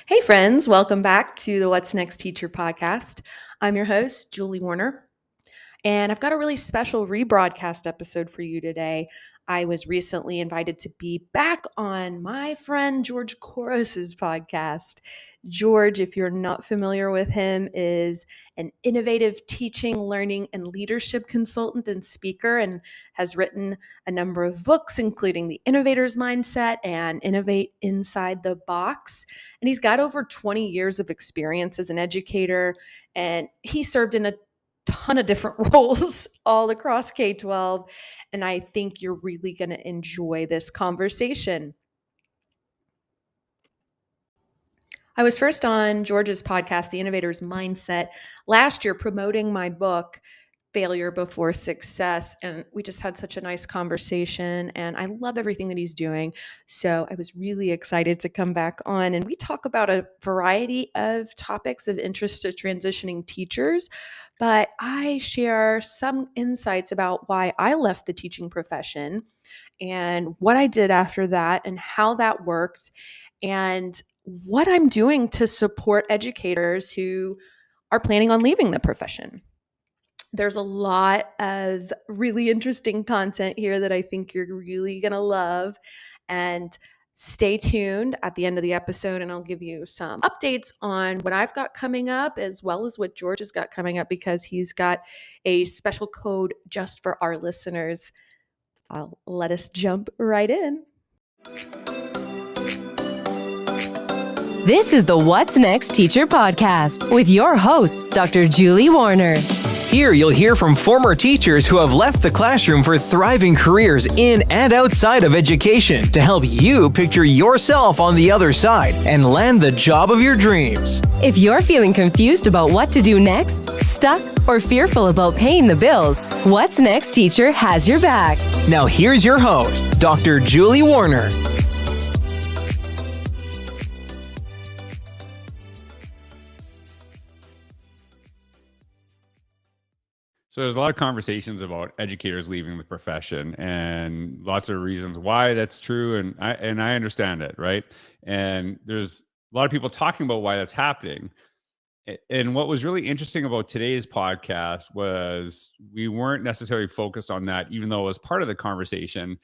Hey, friends, welcome back to the What's Next Teacher podcast. I'm your host, Julie Warner, and I've got a really special rebroadcast episode for you today. I was recently invited to be back on my friend George Couros' podcast. George, if you're not familiar with him, is an innovative teaching, learning, and leadership consultant and speaker, and has written a number of books, including The Innovator's Mindset and Innovate Inside the Box. And he's got over 20 years of experience as an educator, and he served in a ton of different roles all across K-12, and I think you're really going to enjoy this conversation. I was first on George's podcast, The Innovator's Mindset, last year promoting my book, Failure Before Success, and we just had such a nice conversation, and I love everything that he's doing. So I was really excited to come back on, and we talk about a variety of topics of interest to transitioning teachers, but I share some insights about why I left the teaching profession and what I did after that and how that worked and what I'm doing to support educators who are planning on leaving the profession. There's a lot of really interesting content here that I think you're really going to love. And stay tuned at the end of the episode, and I'll give you some updates on what I've got coming up, as well as what George has got coming up, because he's got a special code just for our listeners. Let us jump right in. This is the What's Next Teacher podcast with your host, Dr. Julie Warner. Here you'll hear from former teachers who have left the classroom for thriving careers in and outside of education to help you picture yourself on the other side and land the job of your dreams. If you're feeling confused about what to do next, stuck, or fearful about paying the bills, What's Next Teacher has your back. Now here's your host, Dr. Julie Warner. So there's a lot of conversations about educators leaving the profession and lots of reasons why that's true. And I understand it, right? And there's a lot of people talking about why that's happening. And what was really interesting about today's podcast was we weren't necessarily focused on that, even though it was part of the conversation.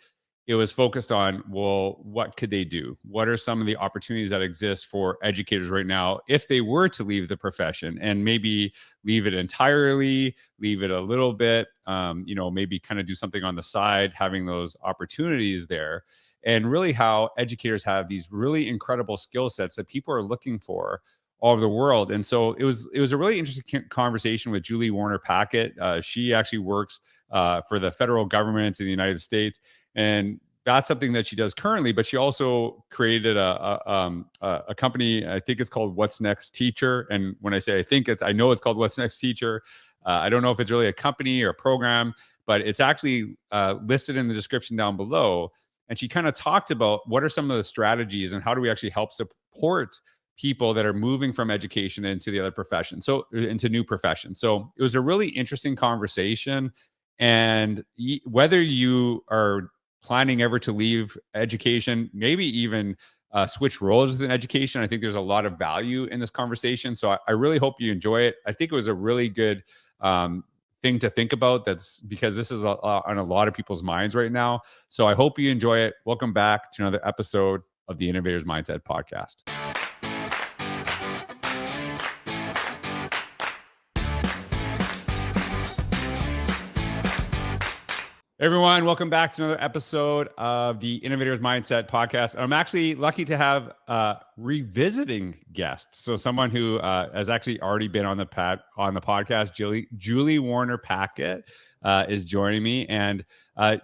It was focused on, well, what could they do? What are some of the opportunities that exist for educators right now if they were to leave the profession, and maybe leave it entirely, leave it a little bit, maybe kind of do something on the side, having those opportunities there, and really how educators have these really incredible skill sets that people are looking for all over the world. And so it was a really interesting conversation with Julie Warner Packett. She actually works for the federal government in the United States. And that's something that she does currently, but she also created a company. I think it's called What's Next Teacher. And when I say I know it's called What's Next Teacher. I don't know if it's really a company or a program, but it's actually listed in the description down below. And she kind of talked about what are some of the strategies and how do we actually help support people that are moving from education into the other profession, so into new professions. So it was a really interesting conversation. And whether you are planning ever to leave education, maybe even switch roles within education, I think there's a lot of value in this conversation. So I really hope you enjoy it. I think it was a really good thing to think about. That's because this is on a lot of people's minds right now. So I hope you enjoy it. Welcome back to another episode of the Innovator's Mindset podcast. Everyone, welcome back to another episode of the Innovator's Mindset podcast. I'm actually lucky to have a revisiting guest. So someone who has actually already been on the podcast, Julie Warner Packett is joining me. And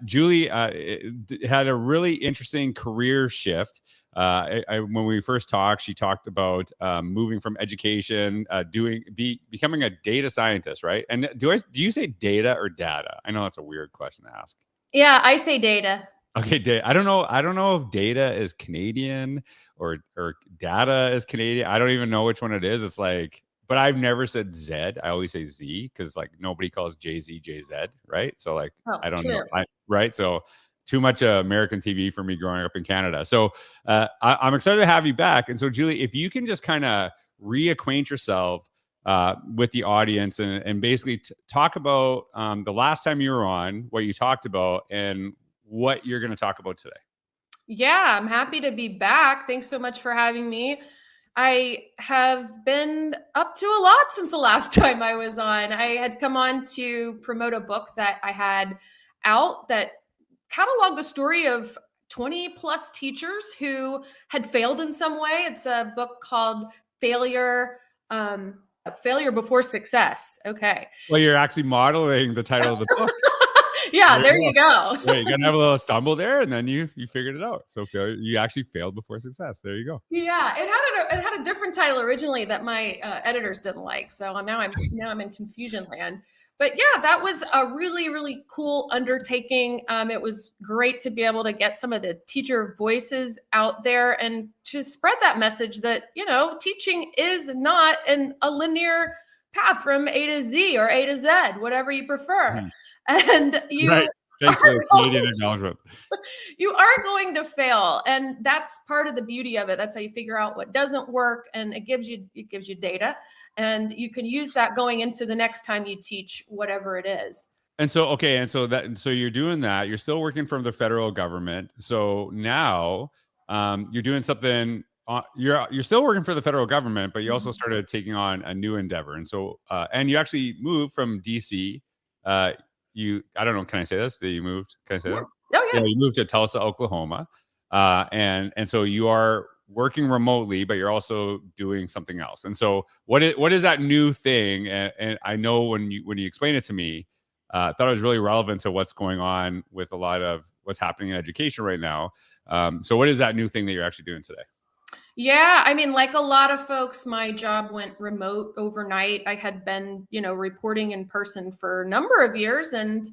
Julie had a really interesting career shift. When we first talked, she talked about moving from education, becoming a data scientist, right? And do you say data or data? I know that's a weird question to ask. Yeah, I say data. Okay, data. I don't know if data is Canadian or data is Canadian. I don't even know which one it is. It's like, but I've never said Z. I always say Z because like nobody calls Jay-Z, JZ, right? So like, I don't know. Right. So too much American TV for me growing up in Canada. So I'm excited to have you back. And so, Julie, if you can just kind of reacquaint yourself with the audience and basically talk about the last time you were on, what you talked about, and what you're going to talk about today. Yeah, I'm happy to be back. Thanks so much for having me. I have been up to a lot since the last time I was on. I had come on to promote a book that I had out that cataloged the story of 20 plus teachers who had failed in some way. It's a book called Failure Before Success. Okay. Well, you're actually modeling the title of the book. Yeah, there you go. Yeah, you gotta have a little stumble there, and then you figured it out. So you actually failed before success. There you go. Yeah, it had a different title originally that my editors didn't like. So now I'm in confusion land. But yeah, that was a really, really cool undertaking. It was great to be able to get some of the teacher voices out there and to spread that message that, teaching is not a linear path from A to Z or A to Z, whatever you prefer. And you right. Thanks for the Canadian acknowledgement. You are going to fail, and that's part of the beauty of it. That's how you figure out what doesn't work, and it gives you data, and you can use that going into the next time you teach whatever it is. And so so you're doing that. You're still working for the federal government. So now you're doing something. You're still working for the federal government, but you also started taking on a new endeavor. And so and you actually moved from DC. I don't know, can I say this? That you moved? Can I say that? Oh yeah. You moved to Tulsa, Oklahoma. And so you are working remotely, but you're also doing something else. And so what is that new thing? And I know when you explained it to me, I thought it was really relevant to what's going on with a lot of what's happening in education right now. So what is that new thing that you're actually doing today? Yeah, I mean, like a lot of folks, my job went remote overnight. I had been, reporting in person for a number of years and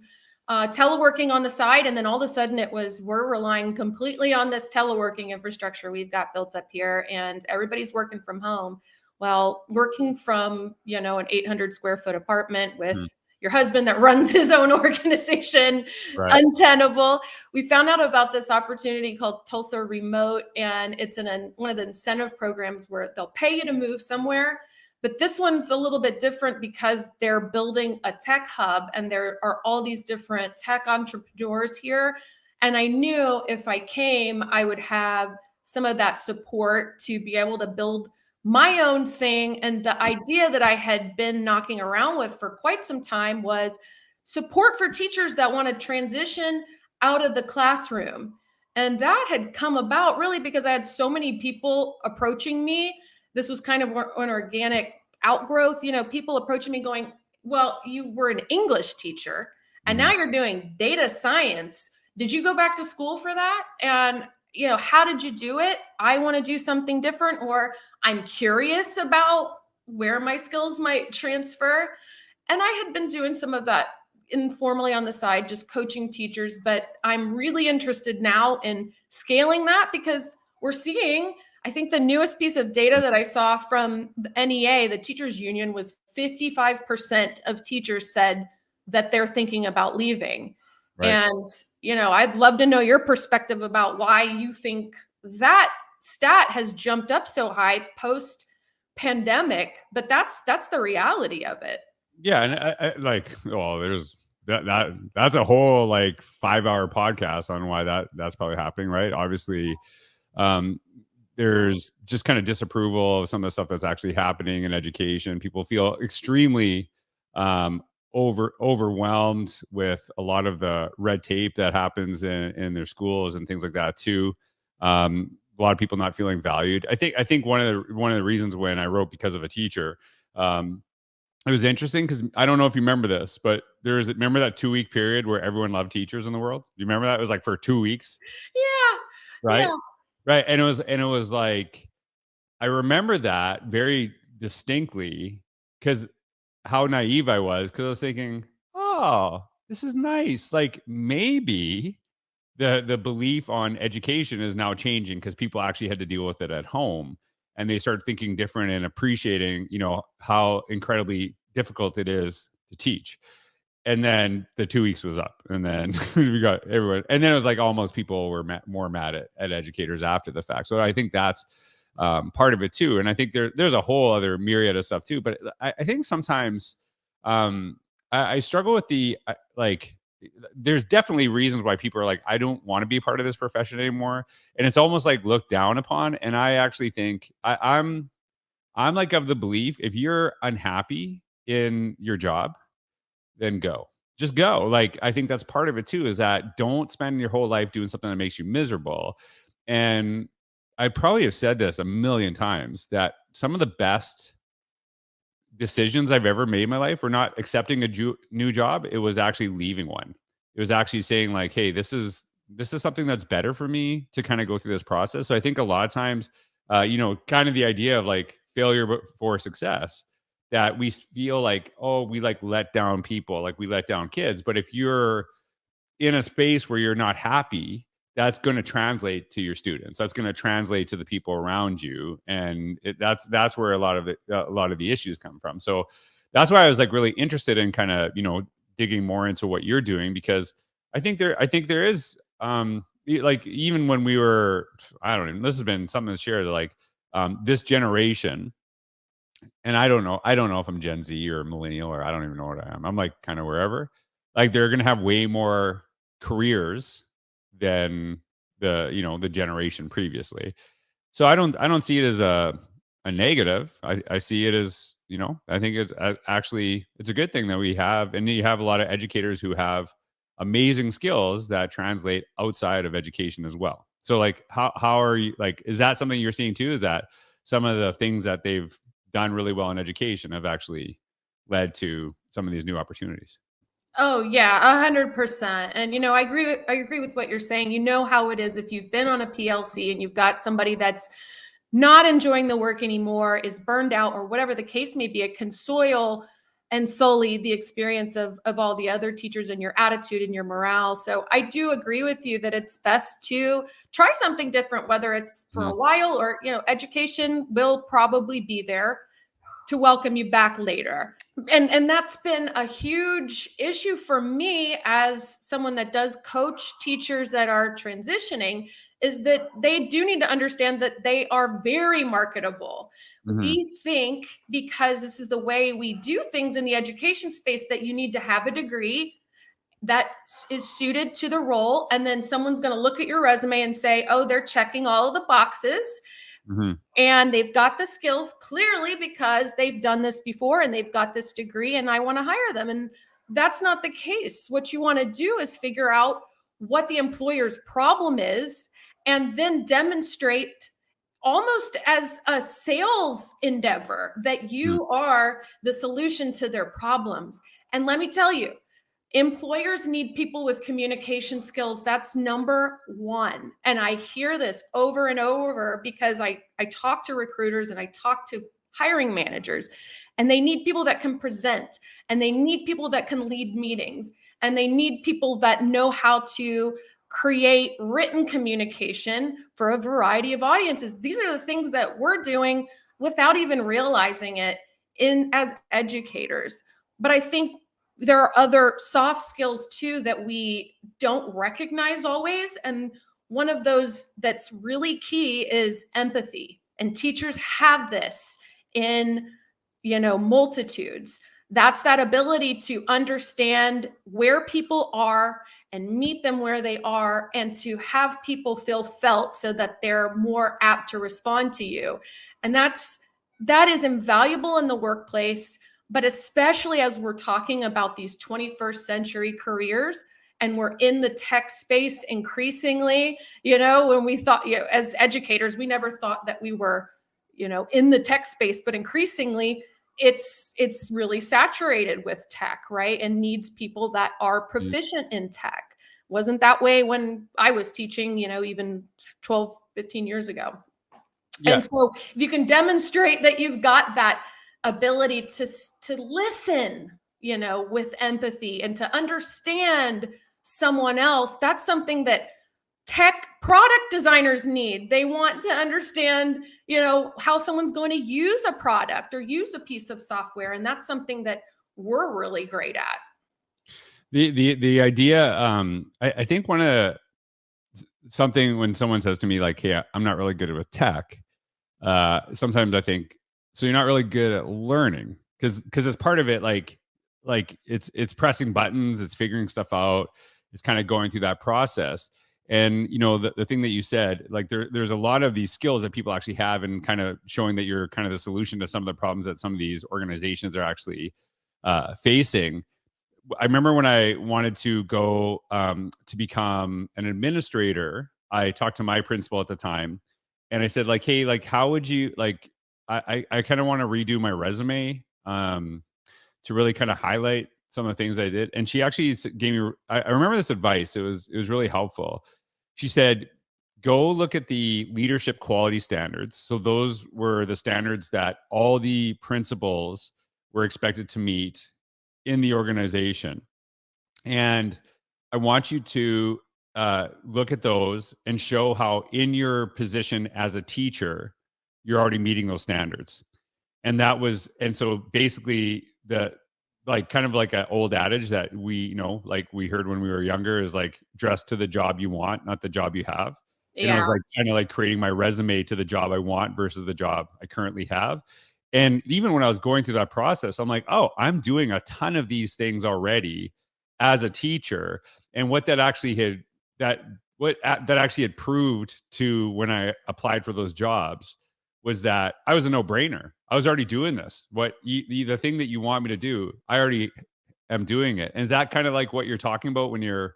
teleworking on the side. And then all of a sudden we're relying completely on this teleworking infrastructure we've got built up here, and everybody's working from home. Well, working from, an 800 square foot apartment with your husband that runs his own organization, right, untenable. We found out about this opportunity called Tulsa Remote, and it's in one of the incentive programs where they'll pay you to move somewhere. But this one's a little bit different because they're building a tech hub, and there are all these different tech entrepreneurs here. And I knew if I came, I would have some of that support to be able to build my own thing. And the idea that I had been knocking around with for quite some time was support for teachers that want to transition out of the classroom. And that had come about really because I had so many people approaching me. This was kind of an organic outgrowth, people approaching me going, well, you were an English teacher and now you're doing data science. Did you go back to school for that? And how did you do it? I want to do something different, or I'm curious about where my skills might transfer. And I had been doing some of that informally on the side, just coaching teachers, but I'm really interested now in scaling that because we're seeing, I think the newest piece of data that I saw from the NEA, the teachers union, was 55% of teachers said that they're thinking about leaving. Right. And, I'd love to know your perspective about why you think that stat has jumped up so high post pandemic, but that's the reality of it. Yeah. And there's that's a whole 5-hour podcast on why that's probably happening. Right. Obviously, there's just kind of disapproval of some of the stuff that's actually happening in education. People feel extremely, overwhelmed with a lot of the red tape that happens in their schools and things like that too. A lot of people not feeling valued. I think one of the reasons when I wrote Because of a Teacher, it was interesting because I don't know if you remember this, but remember that 2-week period where everyone loved teachers in the world? Do you remember that? It was for 2 weeks. Yeah. Right. Yeah. Right. And it was I remember that very distinctly because how naive I was, because I was thinking, oh, this is nice. Maybe the belief on education is now changing because people actually had to deal with it at home, and they started thinking different and appreciating, how incredibly difficult it is to teach. And then the 2 weeks was up, and then we got everyone. And then it was like almost people were more mad at educators after the fact. So I think that's part of it too. And I think there's a whole other myriad of stuff too. But I think sometimes I struggle with like, there's definitely reasons why people are like, I don't want to be a part of this profession anymore. And it's almost like looked down upon. And I actually think I'm like of the belief, if you're unhappy in your job, then just go. Like, I think that's part of it too, is that don't spend your whole life doing something that makes you miserable. And I probably have said this a million times, that some of the best decisions I've ever made in my life were not accepting a new job. It was actually leaving one. It was actually saying like, hey, this is something that's better for me to kind of go through this process. So I think a lot of times, kind of the idea of like failure before success, that we feel like, oh, we like let down people, like we let down kids. But if you're in a space where you're not happy, that's going to translate to your students. That's going to translate to the people around you, and that's where a lot of the issues come from. So that's why I was like really interested in kind of digging more into what you're doing, because I think there is like, even when we were, I don't know, this has been something to share, like this generation. And I don't know if I'm Gen Z or millennial, or I don't even know what I am. I'm like kind of wherever. Like, they're going to have way more careers than the generation previously. So I don't see it as a negative. I see it as, I think it's actually, it's a good thing that we have, and you have a lot of educators who have amazing skills that translate outside of education as well. So like, how are you, like, is that something you're seeing too? Is that some of the things that they've done really well in education have actually led to some of these new opportunities? Oh yeah, 100%. And I agree with what you're saying. You know how it is if you've been on a PLC and you've got somebody that's not enjoying the work anymore, is burned out, or whatever the case may be. It can soil and sully the experience of all the other teachers, and your attitude and your morale. So I do agree with you that it's best to try something different, whether it's for a while, or education will probably be there to welcome you back later. And that's been a huge issue for me as someone that does coach teachers that are transitioning, is that they do need to understand that they are very marketable. Mm-hmm. We think, because this is the way we do things in the education space, that you need to have a degree that is suited to the role. And then someone's going to look at your resume and say, oh, they're checking all of the boxes. Mm-hmm. And they've got the skills clearly because they've done this before and they've got this degree, and I want to hire them. And that's not the case. What you want to do is figure out what the employer's problem is, and then demonstrate, almost as a sales endeavor, that you are the solution to their problems. And let me tell you, employers need people with communication skills. That's number one. And I hear this over and over because I talk to recruiters and I talk to hiring managers, and they need people that can present, and they need people that can lead meetings, and they need people that know how to create written communication for a variety of audiences. These are the things that we're doing without even realizing it as educators. But I think there are other soft skills too that we don't recognize always. And one of those that's really key is empathy. And teachers have this in, multitudes. That's that ability to understand where people are and meet them where they are, and to have people feel felt so that they're more apt to respond to you. And that is invaluable in the workplace. But especially as we're talking about these 21st century careers, and we're in the tech space increasingly, when we thought, as educators, we never thought that we were, in the tech space, but increasingly it's really saturated with tech, right? And needs people that are proficient in tech. Wasn't that way when I was teaching, even 12, 15 years ago. Yeah. And so if you can demonstrate that you've got that ability to listen, with empathy, and to understand someone else, that's something that tech product designers need. They want to understand, how someone's going to use a product or use a piece of software. And that's something that we're really great at. The idea, I think something when someone says to me like, "Hey, I'm not really good with tech," sometimes I think, so you're not really good at learning because as part of it, like it's pressing buttons, it's figuring stuff out, it's kind of going through that process. And the thing that you said, like there's a lot of these skills that people actually have, and kind of showing that you're kind of the solution to some of the problems that some of these organizations are actually facing. I remember when I wanted to go to become an administrator, I talked to my principal at the time, and I said, like, "Hey, like, how would you like? I kind of want to redo my resume to really kind of highlight some of the things I did." And she actually gave me. I remember this advice. It was really helpful. She said, "Go look at the leadership quality standards." So those were the standards that all the principals were expected to meet in the organization. And I want you to look at those and show how, in your position as a teacher, you're already meeting those standards. And so basically, the like kind of like an old adage that like we heard when we were younger, is like, dress to the job you want, not the job you have. And it Yeah. was like kind of like creating my resume to the job I want versus the job I currently have. And even when I was going through that process, I'm like, oh, I'm doing a ton of these things already as a teacher. And what that actually had that what that actually had proved to, when I applied for those jobs, was that I was a no-brainer. I was already doing this. The thing that you want me to do, I already am doing it. And is that kind of like what you're talking about when you're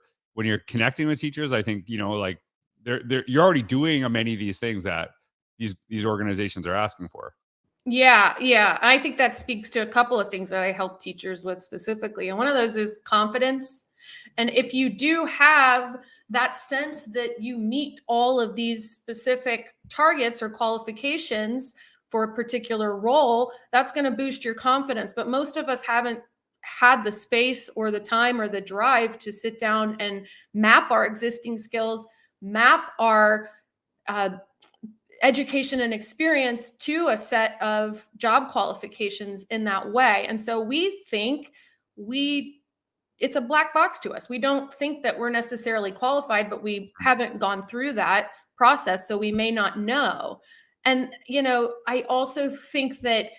connecting with teachers? I think, like you're already doing many of these things that these organizations are asking for. Yeah, yeah. I think that speaks to a couple of things that I help teachers with specifically. And one of those is confidence. And if you do have that sense that you meet all of these specific targets or qualifications for a particular role, that's going to boost your confidence. But most of us haven't had the space or the time or the drive to sit down and map our existing skills, map our education and experience to a set of job qualifications in that way. And so we think it's a black box to us. We don't think that we're necessarily qualified, but we haven't gone through that process, so we may not know. And I also think that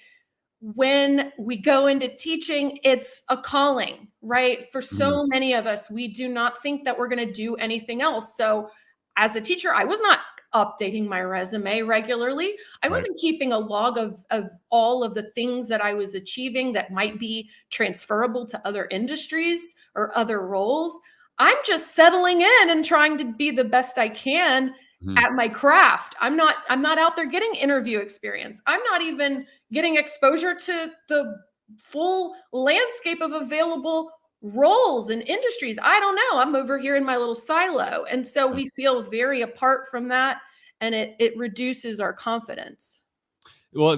when we go into teaching, it's a calling, right? For Mhm. so many of us, we do not think that we're going to do anything else. So, as a teacher, I was not updating my resume regularly. I Right. wasn't keeping a log of all of the things that I was achieving that might be transferable to other industries or other roles. I'm just settling in and trying to be the best I can Mhm. at my craft. I'm not out there getting interview experience. I'm not even getting exposure to the full landscape of available roles and industries. I don't know. I'm over here in my little silo. And so Right. we feel very apart from that, and it reduces our confidence. Well,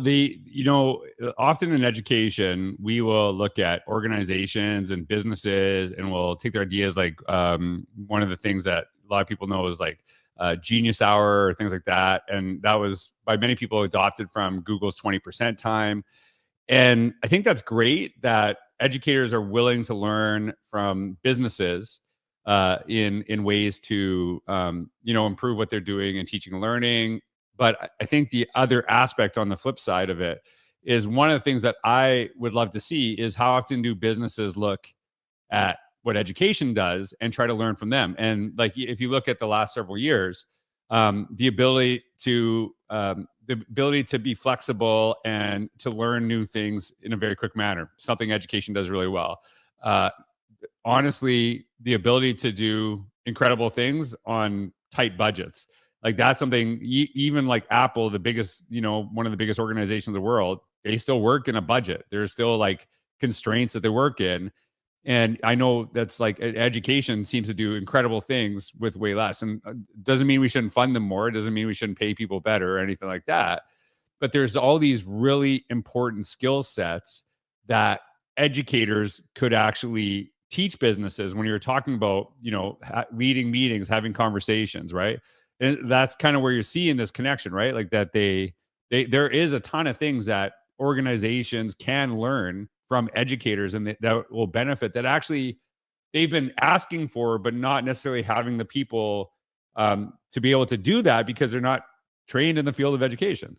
often in education, we will look at organizations and businesses, and we'll take their ideas. Like one of the things that a lot of people know is like Genius Hour or things like that, and that was by many people adopted from Google's 20% time. And I think that's great that educators are willing to learn from businesses in ways to improve what they're doing in teaching and learning. But I think the other aspect on the flip side of it is, one of the things that I would love to see is, how often do businesses look at what education does and try to learn from them? And like, if you look at the last several years, the ability to be flexible and to learn new things in a very quick manner, something education does really well. Uh, Honestly, the ability to do incredible things on tight budgets, like that's something, even like Apple, the biggest, one of the biggest organizations in the world, they still work in a budget. There's still like constraints that they work in. And I know that's like, education seems to do incredible things with way less. And doesn't mean we shouldn't fund them more. It doesn't mean we shouldn't pay people better or anything like that. But there's all these really important skill sets that educators could actually teach businesses, when you're talking about, leading meetings, having conversations, right? And that's kind of where you're seeing this connection, right? Like that there is a ton of things that organizations can learn from educators, and that will benefit, that actually they've been asking for, but not necessarily having the people to be able to do that because they're not trained in the field of education.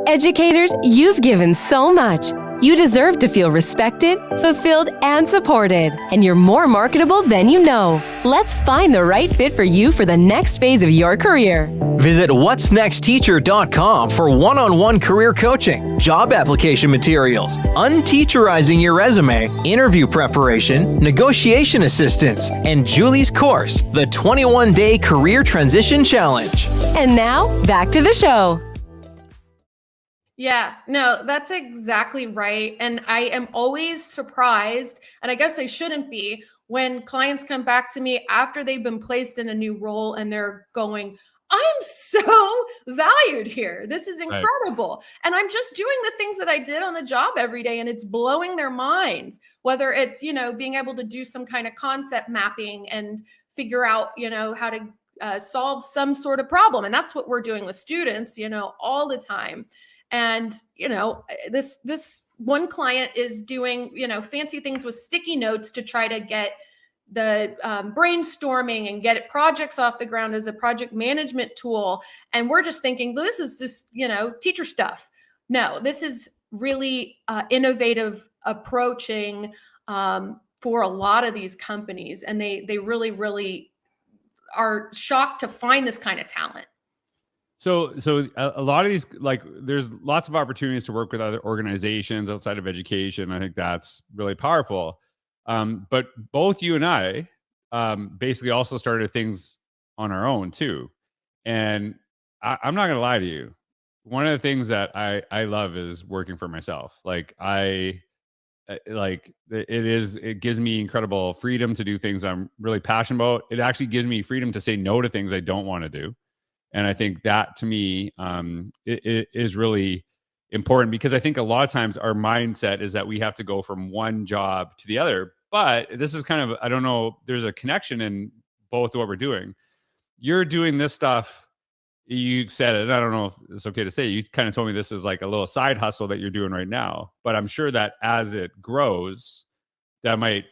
Educators, you've given so much. You deserve to feel respected, fulfilled, and supported. And you're more marketable than you know. Let's find the right fit for you for the next phase of your career. Visit whatsnextteacher.com for one-on-one career coaching, job application materials, unteacherizing your resume, interview preparation, negotiation assistance, and Julie's course, the 21-day Career Transition Challenge. And now, back to the show. Yeah, no, that's exactly right. And I am always surprised, and I guess I shouldn't be, when clients come back to me after they've been placed in a new role and they're going, I'm so valued here. This is incredible. Right. And I'm just doing the things that I did on the job every day, and it's blowing their minds, whether it's, being able to do some kind of concept mapping and figure out, how to solve some sort of problem. And that's what we're doing with students, all the time. And, this one client is doing, fancy things with sticky notes to try to get the brainstorming and get projects off the ground as a project management tool. And we're just thinking, this is just, teacher stuff. No, this is really innovative approaching for a lot of these companies. And they really, really are shocked to find this kind of talent. So a lot of these, like, there's lots of opportunities to work with other organizations outside of education. I think that's really powerful. But both you and I basically also started things on our own too. And I'm not going to lie to you. One of the things that I love is working for myself. Like it gives me incredible freedom to do things I'm really passionate about. It actually gives me freedom to say no to things I don't want to do. And I think that, to me, it is really important, because I think a lot of times our mindset is that we have to go from one job to the other. But this is kind of, I don't know, there's a connection in both what we're doing. You're doing this stuff, you said it, I don't know if it's okay to say, you kind of told me this is like a little side hustle that you're doing right now. But I'm sure that as it grows, that might,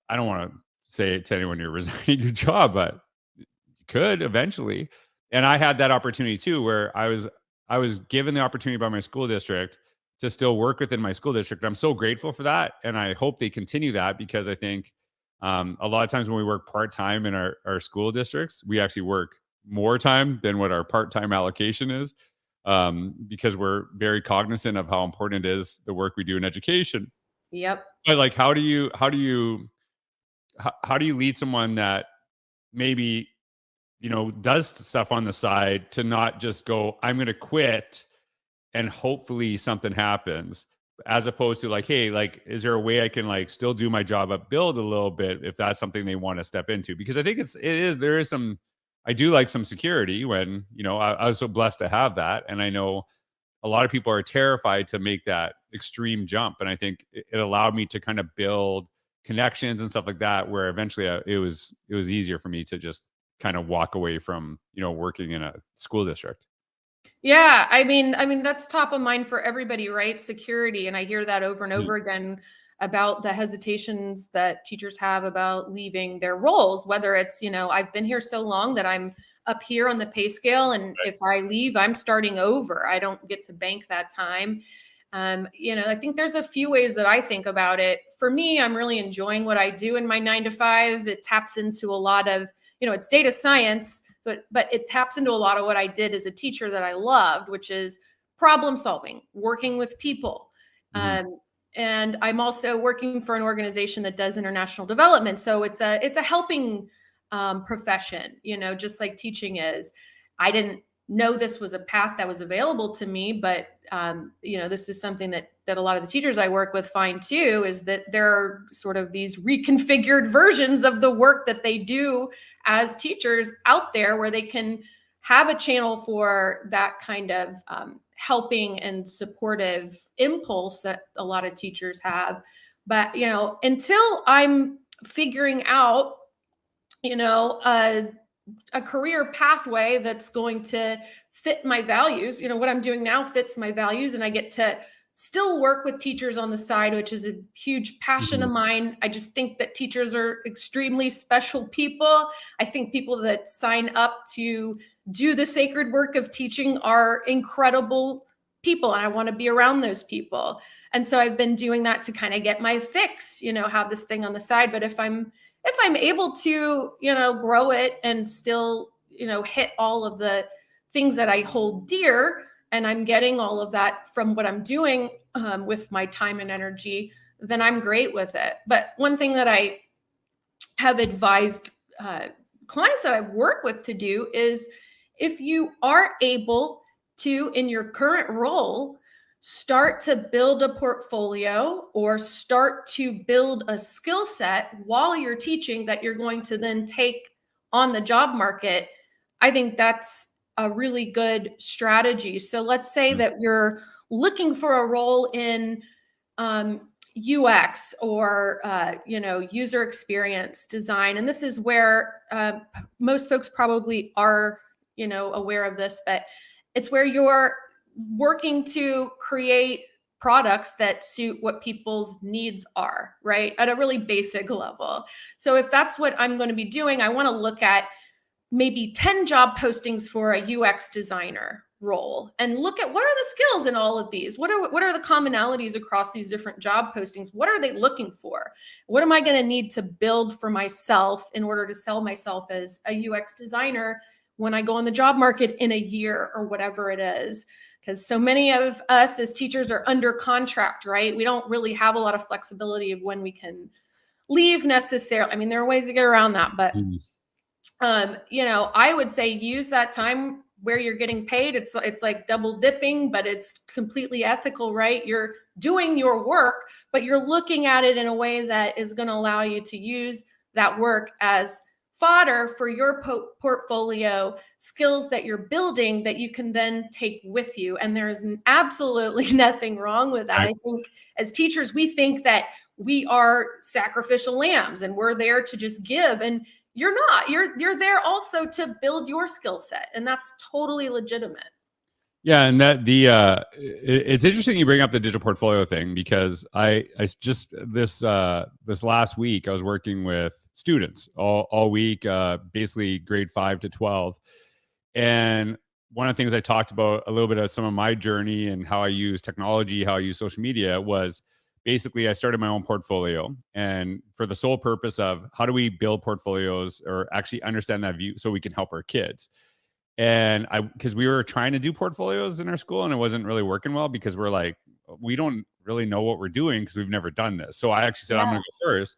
I don't want to say it to anyone you're resigning your job, but you could eventually. And I had that opportunity too, where I was given the opportunity by my school district to still work within my school district. I'm so grateful for that. And I hope they continue that, because I think a lot of times when we work part-time in our school districts, we actually work more time than what our part-time allocation is, because we're very cognizant of how important it is, the work we do in education. Yep. But like, how do you lead someone that maybe, does stuff on the side to not just go, I'm going to quit and hopefully something happens, as opposed to like, hey, like, is there a way I can like still do my job but build a little bit if that's something they want to step into? Because I think there is some, I do like some security when, I was so blessed to have that. And I know a lot of people are terrified to make that extreme jump. And I think it allowed me to kind of build connections and stuff like that, where eventually it was easier for me to just kind of walk away from, working in a school district. Yeah. I mean, that's top of mind for everybody, right? Security. And I hear that over and over again about the hesitations that teachers have about leaving their roles, whether it's, I've been here so long that I'm up here on the pay scale. And if I leave, I'm starting over. I don't get to bank that time. I think there's a few ways that I think about it. For me, I'm really enjoying what I do in my 9 to 5. It taps into a lot of, it's data science, but it taps into a lot of what I did as a teacher that I loved, which is problem solving, working with people. Mm-hmm. And I'm also working for an organization that does international development. So it's a helping profession, just like teaching is. I didn't know this was a path that was available to me, but this is something that a lot of the teachers I work with find too, is that there are sort of these reconfigured versions of the work that they do as teachers out there, where they can have a channel for that kind of helping and supportive impulse that a lot of teachers have. But, until I'm figuring out, a career pathway that's going to fit my values, what I'm doing now fits my values, and I get to still work with teachers on the side, which is a huge passion of mine. I just think that teachers are extremely special people. I think people that sign up to do the sacred work of teaching are incredible people, and I want to be around those people. And so I've been doing that to kind of get my fix, have this thing on the side. But if I'm able to, grow it and still, hit all of the things that I hold dear, and I'm getting all of that from what I'm doing with my time and energy, then I'm great with it. But one thing that I have advised clients that I work with to do is, if you are able to, in your current role, start to build a portfolio or start to build a skill set while you're teaching that you're going to then take on the job market, I think that's a really good strategy. So let's say that you're looking for a role in UX or user experience design, and this is where most folks probably are aware of this, but it's where you're working to create products that suit what people's needs are, right? At a really basic level. So if that's what I'm going to be doing, I want to look at maybe 10 job postings for a UX designer role and look at what are the skills in all of these. What are the commonalities across these different job postings? What are they looking for? What am I going to need to build for myself in order to sell myself as a UX designer when I go on the job market in a year or whatever it is? Because so many of us as teachers are under contract, right? We don't really have a lot of flexibility of when we can leave necessarily. I mean, there are ways to get around that, but I would say use that time where you're getting paid. It's like double dipping, but it's completely ethical, right? You're doing your work, but you're looking at it in a way that is going to allow you to use that work as fodder for your portfolio skills that you're building that you can then take with you. And there's absolutely nothing wrong with that. I think as teachers, we think that we are sacrificial lambs and we're there to just give, and you're not. You're there also to build your skill set, and that's totally legitimate. Yeah, and it's interesting you bring up the digital portfolio thing, because I just this last week I was working with students all week, basically grade 5 to 12, and one of the things I talked about a little bit of some of my journey and how I use technology, how I use social media, was basically I started my own portfolio, and for the sole purpose of how do we build portfolios or actually understand that view so we can help our kids. And because we were trying to do portfolios in our school and it wasn't really working well, because we're like, we don't really know what we're doing because we've never done this. So I actually said, I'm going to go first.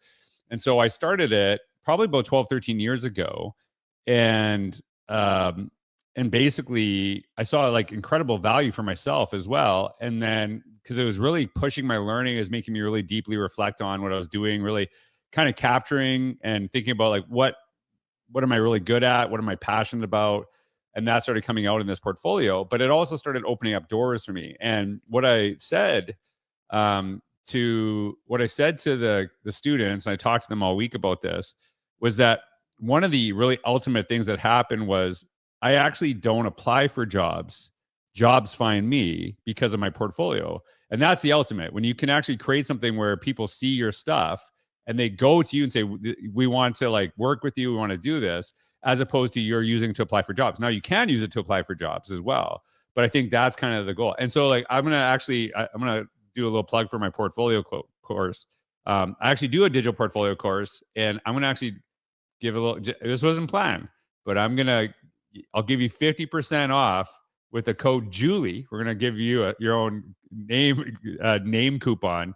And so I started it probably about 12, 13 years ago. And basically I saw like incredible value for myself as well. And then because it was really pushing my learning, it was making me really deeply reflect on what I was doing, really kind of capturing and thinking about like, what am I really good at? What am I passionate about? And that started coming out in this portfolio, but it also started opening up doors for me. And what I said to the students, and I talked to them all week about this, was that one of the really ultimate things that happened was I actually don't apply for jobs. Jobs find me because of my portfolio. And that's the ultimate. When you can actually create something where people see your stuff and they go to you and say, we want to like work with you. We want to do this, as opposed to you're using to apply for jobs. Now you can use it to apply for jobs as well, but I think that's kind of the goal. And so like, I'm going to do a little plug for my portfolio course. I actually do a digital portfolio course, and I'm going to actually give a little, this wasn't planned, but I'll give you 50% off with the code Julie. We're going to give you your own name coupon.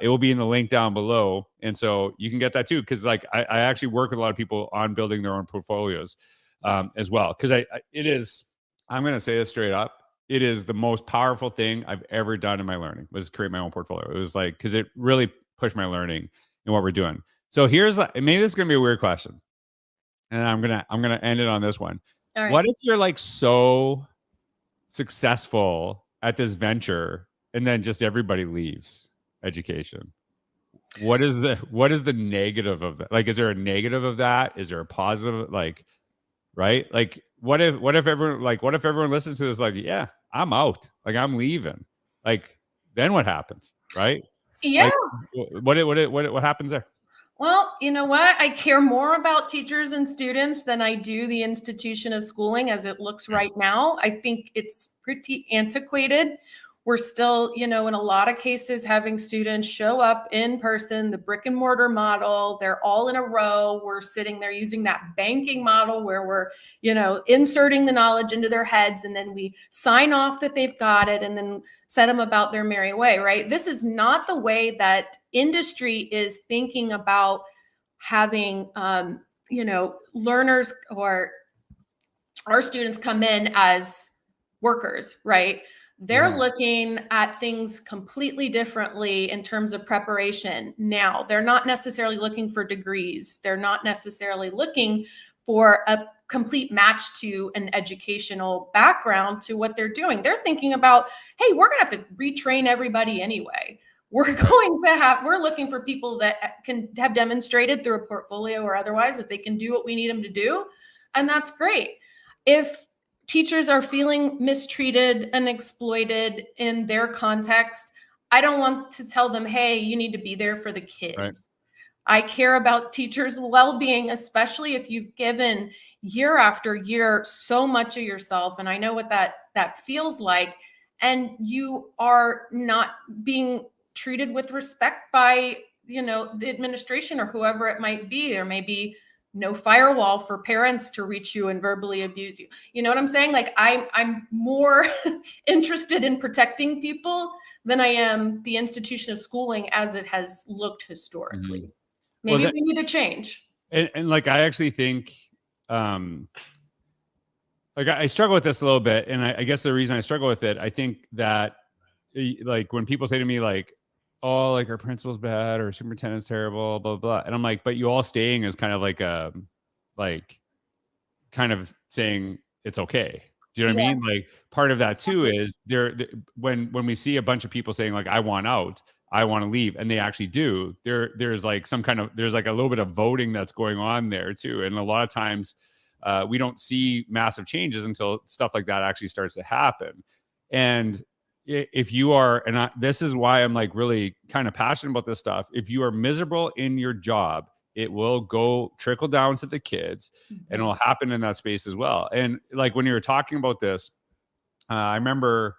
It will be in the link down below. And so you can get that too. Cause like I actually work with a lot of people on building their own portfolios as well. Cause I'm going to say this straight up. It is the most powerful thing I've ever done in my learning, was create my own portfolio. It was like, cause it really pushed my learning in what we're doing. So maybe this is going to be a weird question, and I'm going to end it on this one. All right. What if you're like so successful at this venture and then just everybody leaves education? What is the negative of that? Like, is there a negative of that? Is there a positive? Like, right? Like, what if everyone listens to this like, yeah, I'm out. Like, I'm leaving. Like, then what happens, right? Yeah. Like, what happens there? Well, you know what? I care more about teachers and students than I do the institution of schooling as it looks right now. I think it's pretty antiquated. We're still, in a lot of cases, having students show up in person, the brick and mortar model. They're all in a row. We're sitting there using that banking model where we're, inserting the knowledge into their heads, and then we sign off that they've got it, and then set them about their merry way, right? This is not the way that industry is thinking about having, learners or our students come in as workers, right? They're looking at things completely differently in terms of preparation. Now, they're not necessarily looking for degrees. They're not necessarily looking for a complete match to an educational background to what they're doing. They're thinking about, hey, we're going to have to retrain everybody anyway. We're looking for people that can have demonstrated through a portfolio or otherwise that they can do what we need them to do. And that's great. If teachers are feeling mistreated and exploited in their context, I don't want to tell them, hey, you need to be there for the kids. Right. I care about teachers' well-being, especially if you've given year after year so much of yourself. And I know what that feels like. And you are not being treated with respect by, the administration or whoever it might be. There may be no firewall for parents to reach you and verbally abuse you. You know what I'm saying? Like I'm more interested in protecting people than I am the institution of schooling as it has looked historically. Mm-hmm. Maybe we need to change. And like, I actually think, like I struggle with this a little bit. And I guess the reason I struggle with it, I think that like when people say to me like, oh, like our principal's bad or superintendent's terrible, blah, blah, blah. And I'm like, but you all staying is kind of like kind of saying it's okay. Do you know what I mean? Like part of that too is when we see a bunch of people saying like, I want out, I want to leave, and they actually do, there's like there's like a little bit of voting that's going on there too. And a lot of times we don't see massive changes until stuff like that actually starts to happen. And if you are, and this is why I'm like really kind of passionate about this stuff. If you are miserable in your job, it will trickle down to the kids, and it'll happen in that space as well. And like when you were talking about this, I remember,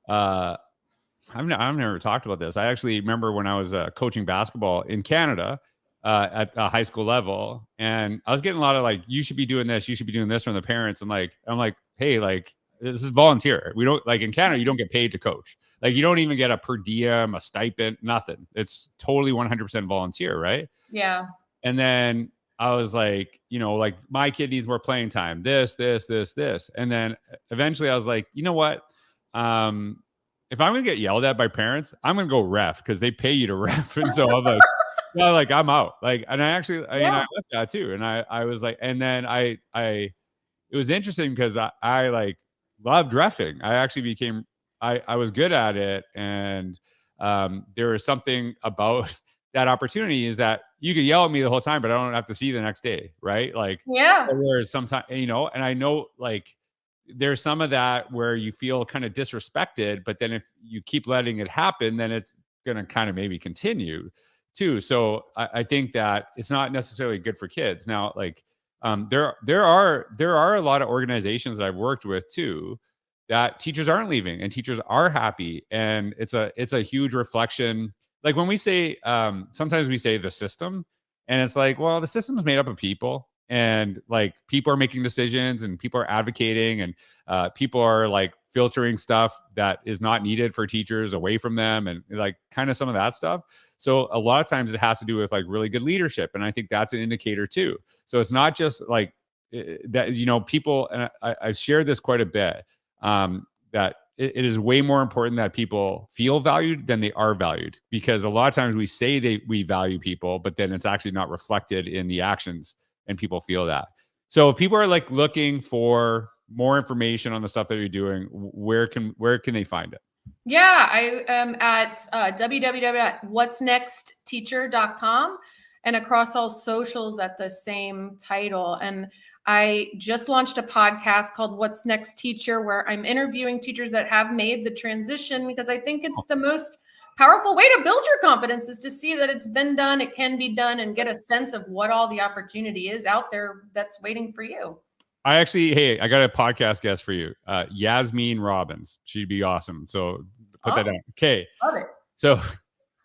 I've never talked about this. I actually remember when I was coaching basketball in Canada at a high school level, and I was getting a lot of like, you should be doing this, you should be doing this from the parents. And like, I'm like, hey, like, this is volunteer. We don't, like in Canada, you don't get paid to coach. Like you don't even get a per diem, a stipend, nothing. It's totally 100% volunteer, right? Yeah. And then I was like, like my kid needs more playing time, this. And then eventually I was like, you know what? If I'm going to get yelled at by parents, I'm going to go ref because they pay you to ref. And so I'm like, yeah, like I'm out. Like, and I actually, I left that too. And I was like, and then it was interesting because I like loved reffing. I actually became, I was good at it. And there was something about that opportunity is that you could yell at me the whole time, but I don't have to see you the next day. Right. Like, whereas sometimes, and I know like there's some of that where you feel kind of disrespected, but then if you keep letting it happen, then it's going to kind of maybe continue too. So I think that it's not necessarily good for kids. Now, like there are a lot of organizations that I've worked with too that teachers aren't leaving and teachers are happy, and it's a huge reflection. Like when we say sometimes we say the system, and it's like, well, the system is made up of people, and like people are making decisions and people are advocating, and people are like filtering stuff that is not needed for teachers away from them, and like kind of some of that stuff. So a lot of times it has to do with like really good leadership. And I think that's an indicator too. So it's not just like that, people, and I've shared this quite a bit, that it is way more important that people feel valued than they are valued, because a lot of times we say we value people, but then it's actually not reflected in the actions and people feel that. So if people are like looking for more information on the stuff that you're doing, where can they find it? Yeah, I am at www.whatsnextteacher.com and across all socials at the same title. And I just launched a podcast called What's Next Teacher, where I'm interviewing teachers that have made the transition, because I think it's the most powerful way to build your confidence is to see that it's been done, it can be done, and get a sense of what all the opportunity is out there that's waiting for you. I got a podcast guest for you. Yasmin Robbins. She'd be awesome. So put that down. Okay. Love it. So,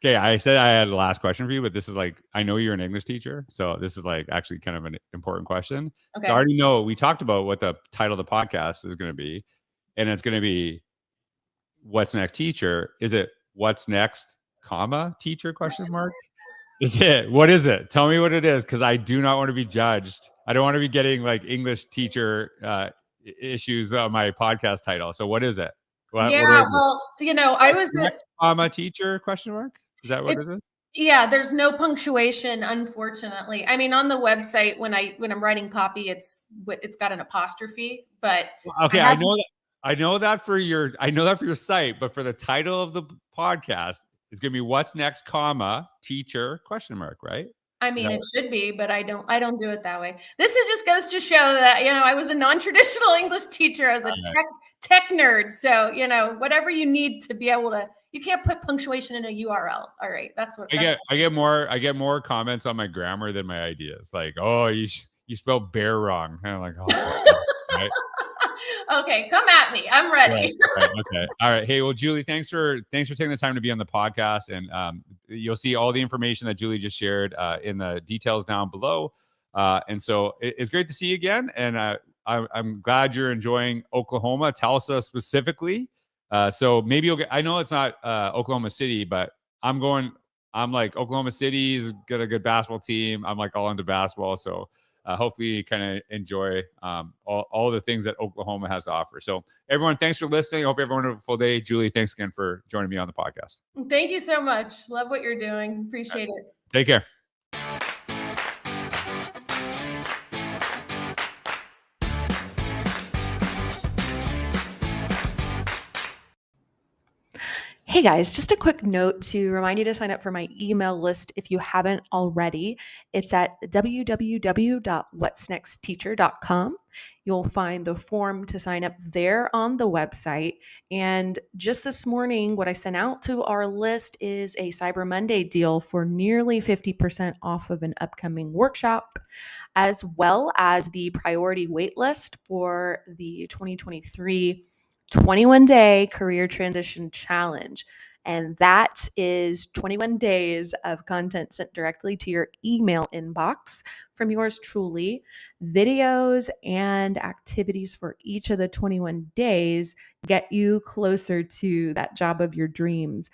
okay. I said I had a last question for you, but this is like, I know you're an English teacher. So this is like actually kind of an important question. Okay. So I already know we talked about what the title of the podcast is going to be. And it's going to be What's Next Teacher. Is it What's Next, comma, teacher, question mark? Is it? What is it? Tell me what it is, because I do not want to be judged. I don't want to be getting like English teacher issues on my podcast title. So what is it? What Well, I was next, comma, teacher, question mark? Is that what it is? Yeah, there's no punctuation, unfortunately. I mean, on the website, when I'm writing copy, it's got an apostrophe, but okay, I know that for your site, but for the title of the podcast, it's gonna be What's Next, comma, teacher, question mark, right? I mean, it should be, but I don't do it that way. This just goes to show that, I was a non-traditional English teacher. I was a tech nerd. So, whatever you need to be able to, you can't put punctuation in a URL. All right. That's what I get more comments on my grammar than my ideas. Like, oh, you spelled bear wrong. And I'm like, oh, right? Okay, come at me. I'm ready. Right, okay. All right. Hey, well, Julie, thanks for taking the time to be on the podcast. And you'll see all the information that Julie just shared in the details down below. And so it's great to see you again. And I'm glad you're enjoying Oklahoma, Tulsa specifically. So maybe you'll get, I know it's not Oklahoma City, but I'm like, Oklahoma City's got a good basketball team. I'm like all into basketball. So hopefully you kind of enjoy all the things that Oklahoma has to offer. So everyone, thanks for listening. I hope everyone has a full day. Julie, thanks again for joining me on the podcast. Thank you so much. Love what you're doing. Appreciate it. Take care. Hey guys, just a quick note to remind you to sign up for my email list if you haven't already. It's at www.whatsnextteacher.com. You'll find the form to sign up there on the website. And just this morning, what I sent out to our list is a Cyber Monday deal for nearly 50% off of an upcoming workshop, as well as the priority wait list for the 2023 21-day career transition challenge. And that is 21 days of content sent directly to your email inbox from yours truly, videos and activities for each of the 21 days get you closer to that job of your dreams.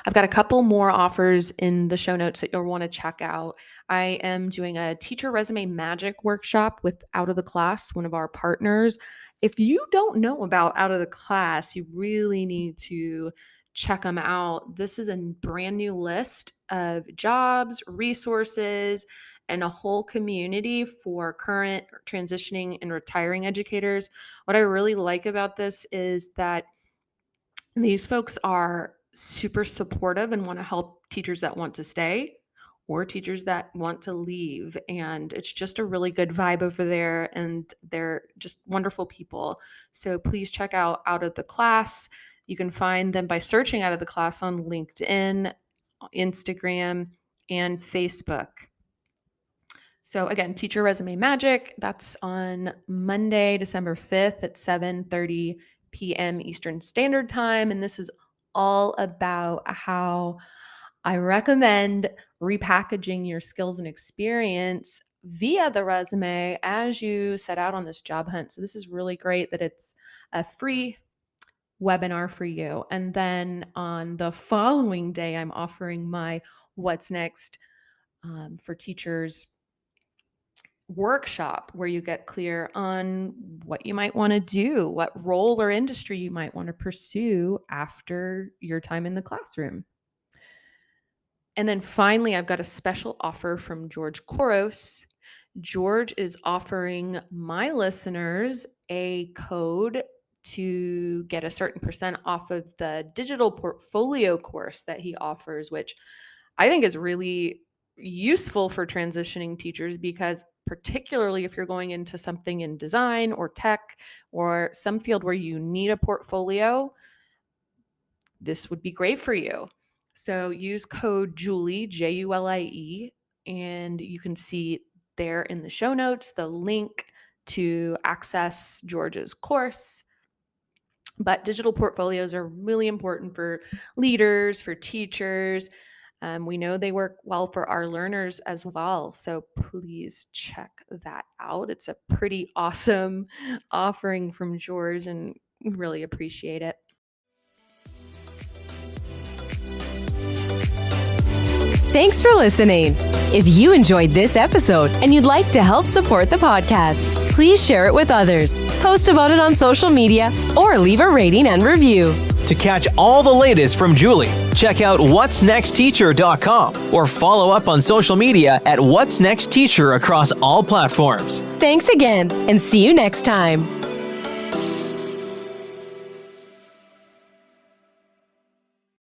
I've got a couple more offers in the show notes that you'll want to check out. I am doing a teacher resume magic workshop with Out of the Class, one of our partners. If you don't know about Out of the Class, you really need to check them out. This is a brand new list of jobs, resources, and a whole community for current, transitioning, and retiring educators. What I really like about this is that these folks are super supportive and want to help teachers that want to stay or teachers that want to leave. And it's just a really good vibe over there. And they're just wonderful people. So please check out of the Class. You can find them by searching Out of the Class on LinkedIn, Instagram, and Facebook. So again, Teacher Resume Magic, that's on Monday, December 5th at 7:30 p.m. Eastern Standard Time. And this is all about how I recommend repackaging your skills and experience via the resume as you set out on this job hunt. So this is really great that it's a free webinar for you. And then on the following day, I'm offering my What's Next for Teachers workshop, where you get clear on what you might want to do, what role or industry you might want to pursue after your time in the classroom. And then finally, I've got a special offer from George Couros. George is offering my listeners a code to get a certain percent off of the digital portfolio course that he offers, which I think is really useful for transitioning teachers, because particularly if you're going into something in design or tech or some field where you need a portfolio, this would be great for you. So use code Julie, Julie, and you can see there in the show notes the link to access George's course. But digital portfolios are really important for leaders, for teachers. We know they work well for our learners as well. So please check that out. It's a pretty awesome offering from George, and we really appreciate it. Thanks for listening. If you enjoyed this episode and you'd like to help support the podcast, please share it with others, post about it on social media, or leave a rating and review. To catch all the latest from Julie, check out whatsnextteacher.com or follow up on social media at What's Next Teacher across all platforms. Thanks again, and see you next time.